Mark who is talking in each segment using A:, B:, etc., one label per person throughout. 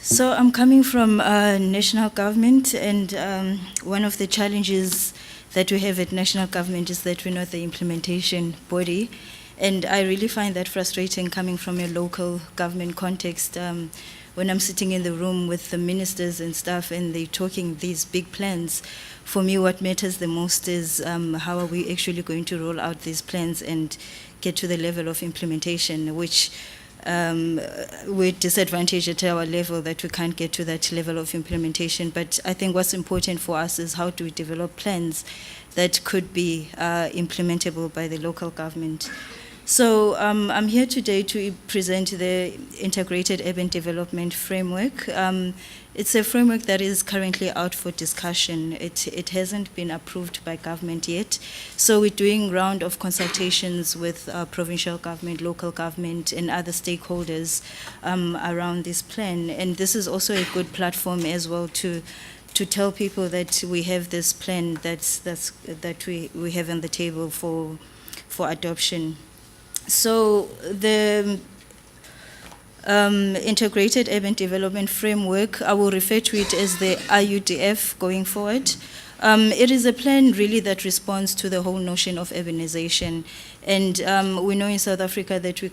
A: So I'm coming from national government, and one of the challenges that we have at national government is that we're not the implementation body. And I really find that frustrating coming from a local government context. When I'm sitting in the room with the ministers and stuff and they're talking these big plans, for me what matters the most is how are we actually going to roll out these plans and get to the level of implementation, which we're disadvantaged at our level that we can't get to that level of implementation. But I think what's important for us is how do we develop plans that could be implementable by the local government. So I'm here today to present the Integrated Urban Development Framework. It's a framework that is currently out for discussion. It hasn't been approved by government yet. So we're doing round of consultations with provincial government, local government, and other stakeholders around this plan. And this is also a good platform as well to tell people that we have this plan that we have on the table for adoption. So the Integrated Urban Development Framework, I will refer to it as the IUDF going forward. It is a plan really that responds to the whole notion of urbanization. And we know in South Africa that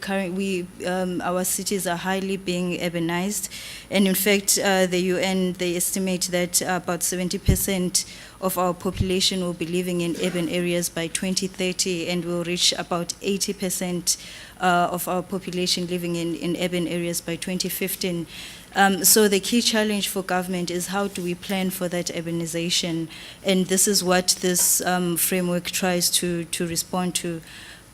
A: our cities are highly being urbanized. And in fact, the UN, they estimate that about 70% of our population will be living in urban areas by 2030, and will reach about 80% of our population living in urban areas by 2015. So the key challenge for government is how do we plan for that urbanization? And this is what this framework tries to respond to.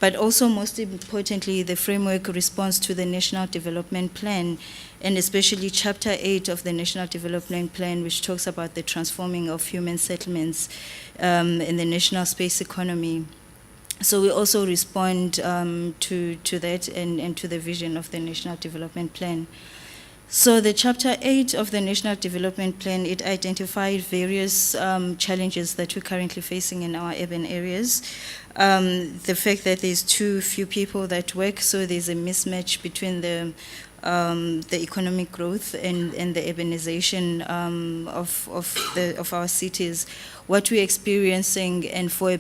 A: But also, most importantly, the framework responds to the National Development Plan, and especially Chapter 8 of the National Development Plan, which talks about the transforming of human settlements in the national space economy. So we also respond to that and to the vision of the National Development Plan. So the Chapter 8 of the National Development Plan, it identified various challenges that we're currently facing in our urban areas. The fact that there's too few people that work, so there's a mismatch between the economic growth and the urbanization of our cities. What we're experiencing, and for a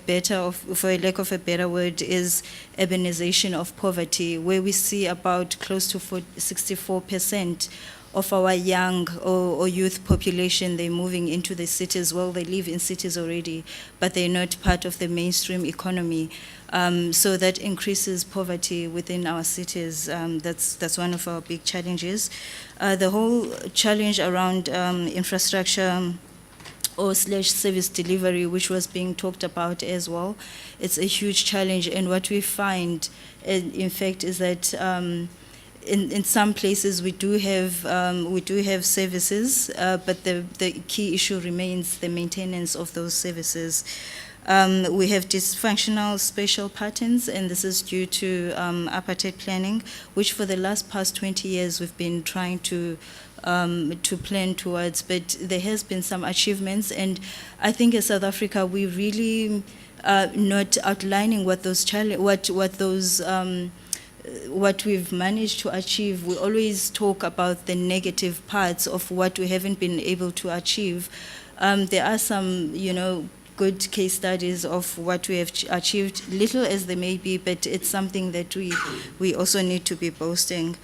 A: lack of a better word, is urbanization of poverty, where we see about close to 64% of our young or youth population, they're moving into the cities. Well, they live in cities already, but they're not part of the mainstream economy. So that increases poverty within our cities. That's one of our big challenges. The whole challenge around infrastructure or / service delivery, which was being talked about as well, it's a huge challenge. And what we find, in fact, is that in some places we do have services, but the key issue remains the maintenance of those services. We have dysfunctional spatial patterns, and this is due to apartheid planning, which for the past 20 years we've been trying to plan towards, but there has been some achievements, and I think as South Africa we really not outlining what those what we've managed to achieve. We always talk about the negative parts of what we haven't been able to achieve. There are some, good case studies of what we have achieved, little as they may be, but it's something that we also need to be boasting.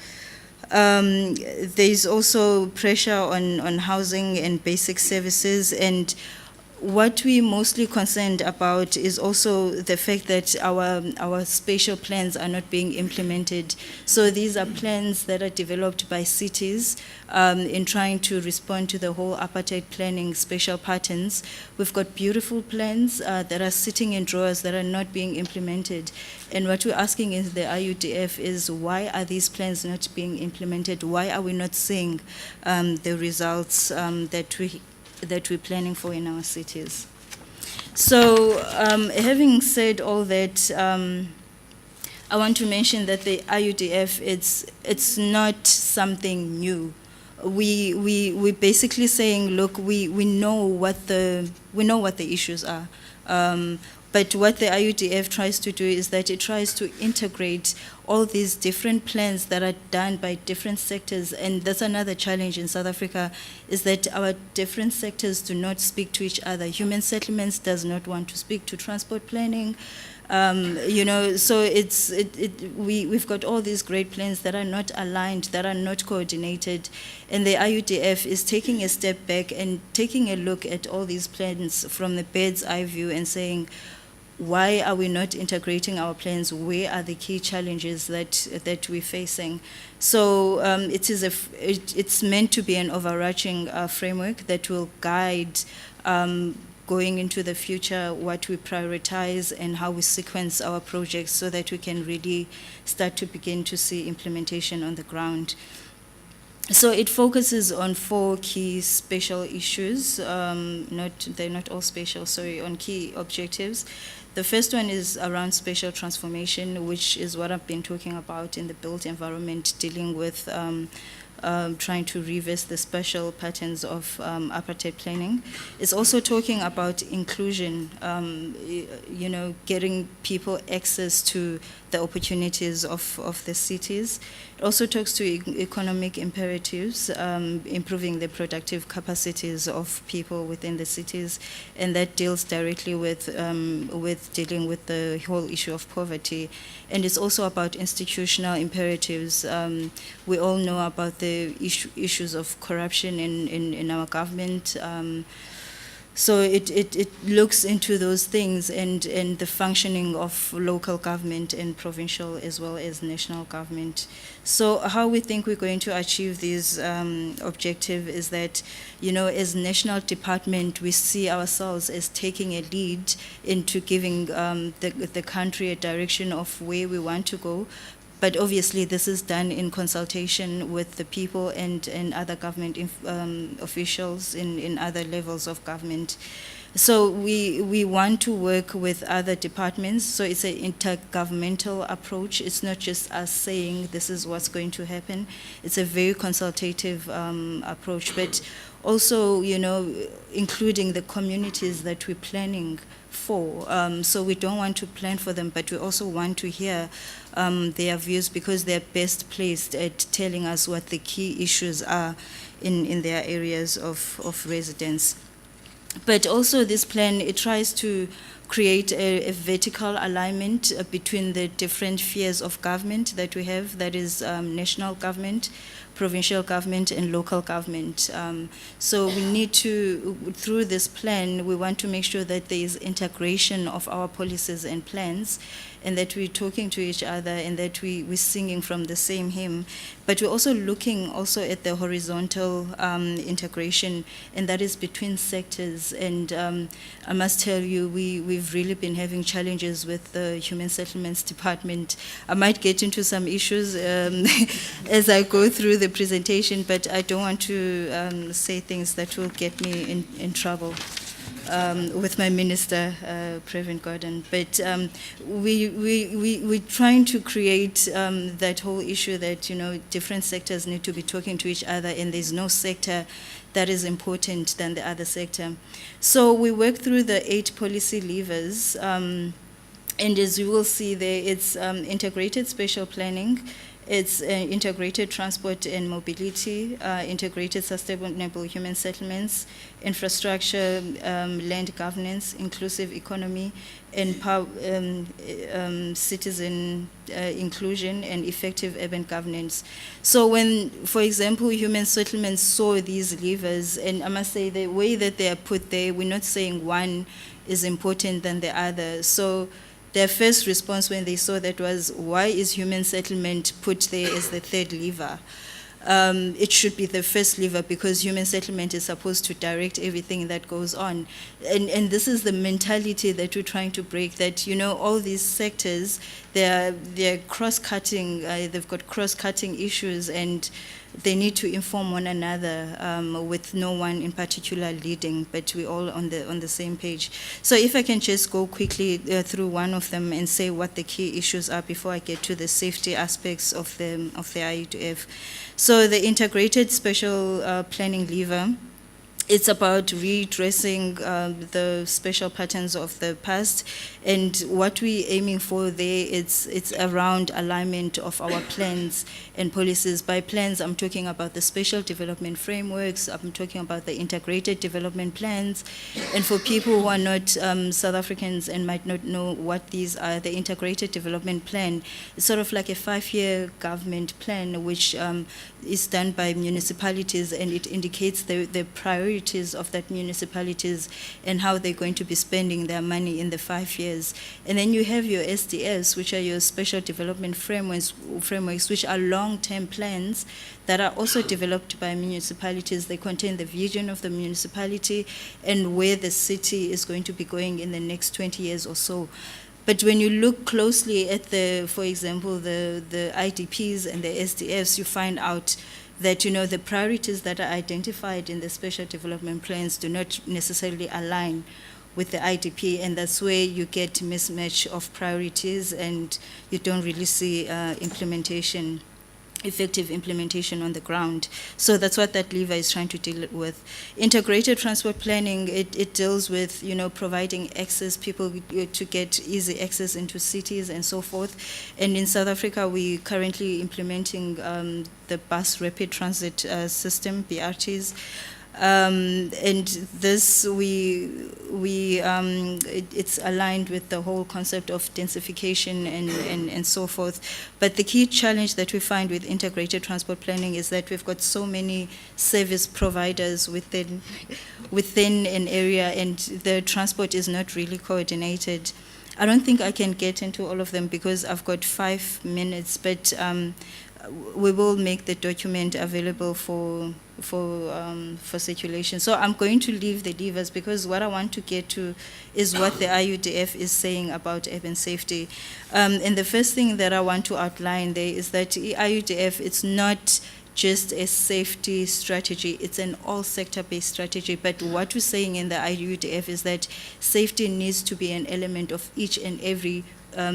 A: There's also pressure on housing and basic services, and what we're mostly concerned about is also the fact that our spatial plans are not being implemented. So these are plans that are developed by cities in trying to respond to the whole apartheid planning spatial patterns. We've got beautiful plans that are sitting in drawers that are not being implemented. And what we're asking in the IUDF is, why are these plans not being implemented? Why are we not seeing the results that we're planning for in our cities? So having said all that, I want to mention that the IUDF, it's not something new. We're basically saying, look, we know what the issues are, But what the IUDF tries to do is that it tries to integrate all these different plans that are done by different sectors. And that's another challenge in South Africa, is that our different sectors do not speak to each other. Human settlements does not want to speak to transport planning. So we've got all these great plans that are not aligned, that are not coordinated, and the IUDF is taking a step back and taking a look at all these plans from the bird's eye view and saying, why are we not integrating our plans? Where are the key challenges that we're facing? So it's meant to be an overarching framework that will guide going into the future, what we prioritize and how we sequence our projects so that we can really start to begin to see implementation on the ground. So it focuses on 4 key spatial issues, they're not all spatial, sorry, on key objectives. The first one is around spatial transformation, which is what I've been talking about in the built environment, dealing with trying to reverse the spatial patterns of apartheid planning. It's also talking about inclusion, getting people access to the opportunities of the cities. It also talks to economic imperatives, improving the productive capacities of people within the cities, and that deals directly with dealing with the whole issue of poverty. And it's also about institutional imperatives. We all know about the issues of corruption in our government. So it looks into those things and the functioning of local government and provincial as well as national government. So how we think we're going to achieve this objective is that, as national department, we see ourselves as taking a lead into giving the country a direction of where we want to go. But obviously, this is done in consultation with the people and other government officials in other levels of government. So we want to work with other departments. So it's an intergovernmental approach. It's not just us saying this is what's going to happen. It's a very consultative approach, but also, including the communities that we're planning for. So we don't want to plan for them, but we also want to hear their views, because they're best placed at telling us what the key issues are in their areas of residence. But also this plan, it tries to create a vertical alignment between the different spheres of government that we have, that is national government, provincial government, and local government. So we need to, through this plan, we want to make sure that there is integration of our policies and plans, and that we're talking to each other, and that we're singing from the same hymn. But we're also looking also at the horizontal integration, and that is between sectors. And I must tell you, we've really been having challenges with the Human Settlements Department. I might get into some issues as I go through the presentation, but I don't want to say things that will get me in trouble with my minister, Previn Gordon. But we're trying to create that whole issue that, different sectors need to be talking to each other, and there's no sector that is important than the other sector. So we work through the 8 policy levers, and as you will see there, it's integrated spatial planning, it's integrated transport and mobility, integrated sustainable human settlements, infrastructure, land governance, inclusive economy, and citizen inclusion, and effective urban governance. So when, for example, human settlements saw these levers, and I must say the way that they are put there, we're not saying one is important than the other. So their first response when they saw that was, why is human settlement put there as the 3rd lever? It should be the first lever, because human settlement is supposed to direct everything that goes on. And this is the mentality that we're trying to break, that, all these sectors, they're cross-cutting, they've got cross-cutting issues, and they need to inform one another with no one in particular leading, but we're all on the same page. So if I can just go quickly through one of them and say what the key issues are before I get to the safety aspects of the IUDF. So the integrated spatial planning lever, It's about redressing the special patterns of the past, and what we're aiming for there, it's around alignment of our plans and policies. By plans, I'm talking about the special development frameworks, I'm talking about the integrated development plans, and for people who are not South Africans and might not know what these are, the integrated development plan is sort of like a 5-year government plan which is done by municipalities, and it indicates the priorities of that municipalities and how they're going to be spending their money in the 5 years. And then you have your SDFs, which are your special development frameworks, which are long-term plans that are also developed by municipalities. They contain the vision of the municipality and where the city is going to be going in the next 20 years or so. But when you look closely at for example, the IDPs and the SDFs, you find out that, the priorities that are identified in the special development plans do not necessarily align with the IDP, and that's where you get mismatch of priorities and you don't really see effective implementation on the ground. So that's what that lever is trying to deal with. Integrated transport planning, it deals with, providing access, people to get easy access into cities and so forth. And in South Africa, we currently implementing the bus rapid transit system, BRTs. And this it's aligned with the whole concept of densification and so forth. But the key challenge that we find with integrated transport planning is that we've got so many service providers within an area, and the transport is not really coordinated. I don't think I can get into all of them because I've got 5 minutes, but we will make the document available for circulation. So I'm going to leave the levers because what I want to get to is what the IUDF is saying about urban safety. And the first thing that I want to outline there is that IUDF, it's not just a safety strategy, it's an all-sector-based strategy. But what we're saying in the IUDF is that safety needs to be an element of each and every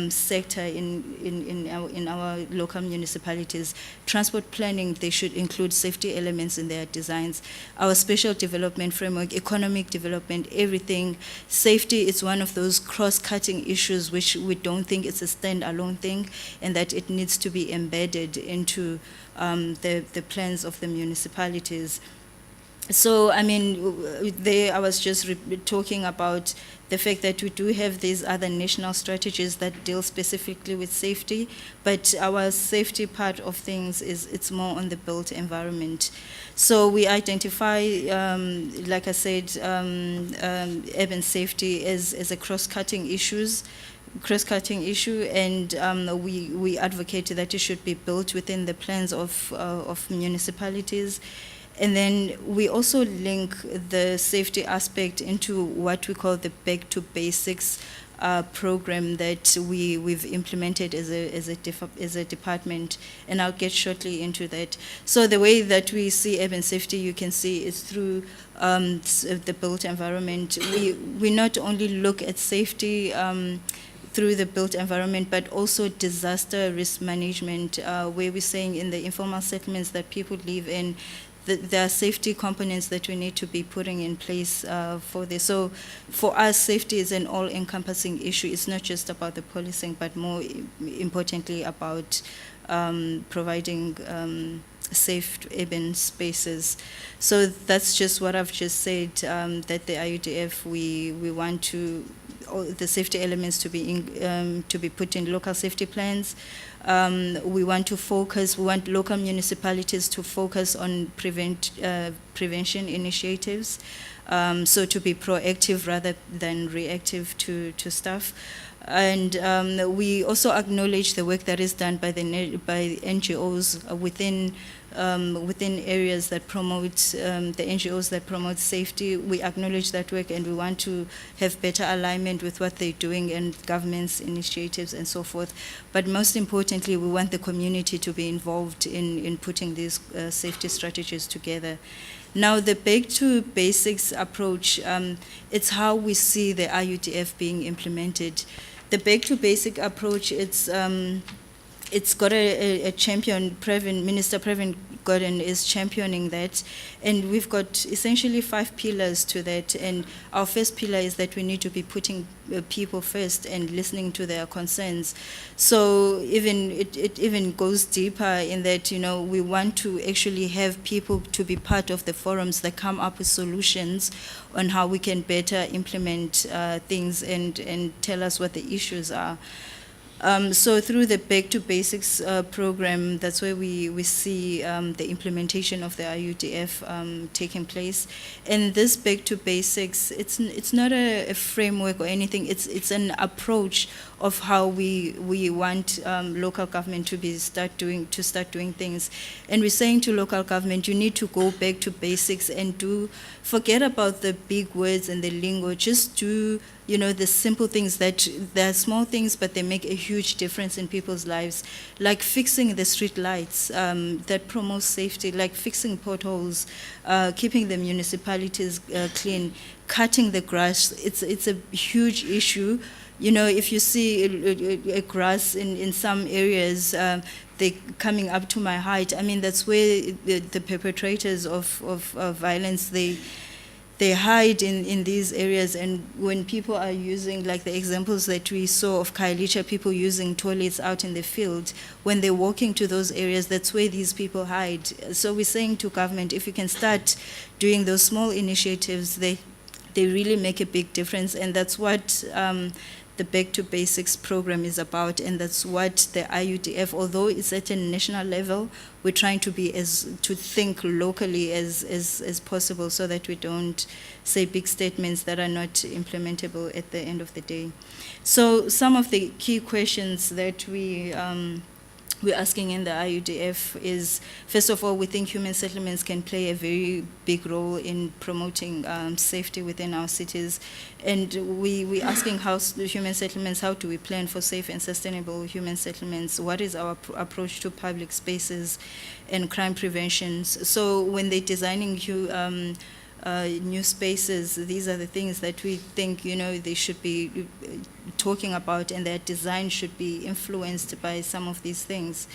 A: sector in our local municipalities. Transport planning, they should include safety elements in their designs. Our special development framework, economic development, everything. Safety is one of those cross-cutting issues which we don't think it's a standalone thing, and that it needs to be embedded into the plans of the municipalities. So, I was just talking about the fact that we do have these other national strategies that deal specifically with safety, but our safety part of things it's more on the built environment. So we identify, like I said, urban safety as a cross-cutting issue, and we advocate that it should be built within the plans of municipalities. And then we also link the safety aspect into what we call the Back to Basics program that we've implemented as a department, and I'll get shortly into that. So the way that we see urban safety, you can see, is through the built environment. We not only look at safety through the built environment, but also disaster risk management, where we're saying in the informal settlements that people live in, there are safety components that we need to be putting in place for this. So for us, safety is an all-encompassing issue. It's not just about the policing, but more importantly about providing safe urban spaces. So that's just what I've just said, that the IUDF, we want to all the safety elements to be put in local safety plans. We want local municipalities to focus on prevention initiatives, so to be proactive rather than reactive to stuff. And we also acknowledge the work that is done by NGOs within areas that promote the NGOs that promote safety. We acknowledge that work, and we want to have better alignment with what they're doing and government's initiatives and so forth. But most importantly, we want the community to be involved in putting these safety strategies together. Now, the Back to Basics approach, it's how we see the IUDF being implemented. The Back to Basic approach, it's it's got a champion. Minister Previn Gordon is championing that, and we've got essentially 5 pillars to that. And our first pillar is that we need to be putting people first and listening to their concerns. So it even goes deeper in that, we want to actually have people to be part of the forums that come up with solutions on how we can better implement things and tell us what the issues are. So through the Back to Basics program, that's where we see the implementation of the IUDF taking place. And this Back to Basics, it's not a framework or anything. It's an approach of how we want local government to start doing things. And we're saying to local government, you need to go back to basics and forget about the big words and the lingo. Just do the simple things they're small things, but they make a huge difference in people's lives, like fixing the street lights that promotes safety, like fixing potholes, keeping the municipalities clean, cutting the grass. It's a huge issue. If you see a grass in some areas, they're coming up to my height. I mean, that's where the perpetrators of violence, they hide in these areas. And when people are using, like the examples that we saw of Kailicha, people using toilets out in the field, when they're walking to those areas, that's where these people hide. So we're saying to government, if you can start doing those small initiatives, they really make a big difference. And that's what the Back to Basics program is about, and that's what the IUDF, although it's at a national level, we're trying to think locally as possible, so that we don't say big statements that are not implementable at the end of the day. So some of the key questions that we're asking in the IUDF is, first of all, we think human settlements can play a very big role in promoting safety within our cities. And we're asking how human settlements, how do we plan for safe and sustainable human settlements? What is our approach to public spaces and crime prevention? So when they're designing new spaces, these are the things that we think, they should be talking about, and their design should be influenced by some of these things.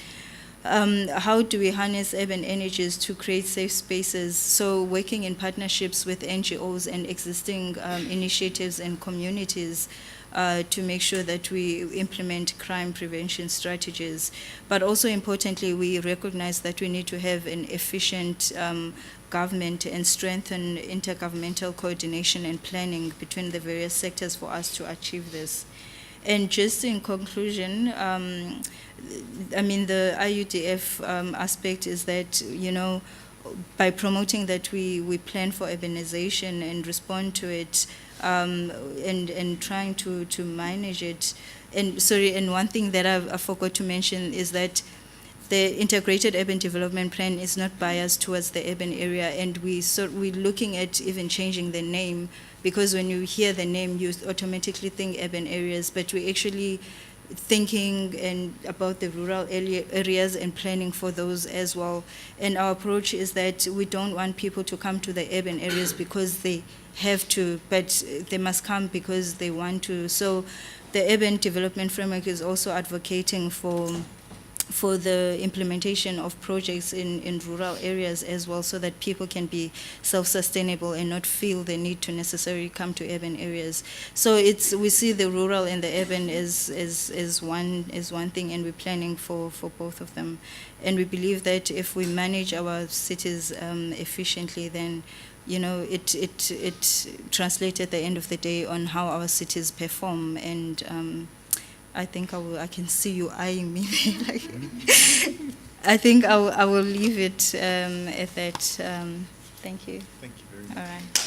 A: How do we harness urban energies to create safe spaces? So working in partnerships with NGOs and existing initiatives and communities to make sure that we implement crime prevention strategies. But also importantly, we recognize that we need to have an efficient government and strengthen intergovernmental coordination and planning between the various sectors for us to achieve this. And just in conclusion, I mean, the IUDF aspect is that, by promoting that we plan for urbanization and respond to it, and trying to manage it. And one thing that I forgot to mention is that the integrated urban development plan is not biased towards the urban area, and we're looking at even changing the name, because when you hear the name, you automatically think urban areas, but we're actually thinking about the rural areas and planning for those as well. And our approach is that we don't want people to come to the urban areas because they have to, but they must come because they want to. So the urban development framework is also advocating for the implementation of projects in rural areas as well, so that people can be self-sustainable and not feel the need to necessarily come to urban areas. So we see the rural and the urban as one thing, and we're planning for both of them. And we believe that if we manage our cities efficiently, then it translates at the end of the day on how our cities perform. And I think I can see you eyeing me. I think I will leave it at that. Thank you.
B: Thank you very much.
A: All right.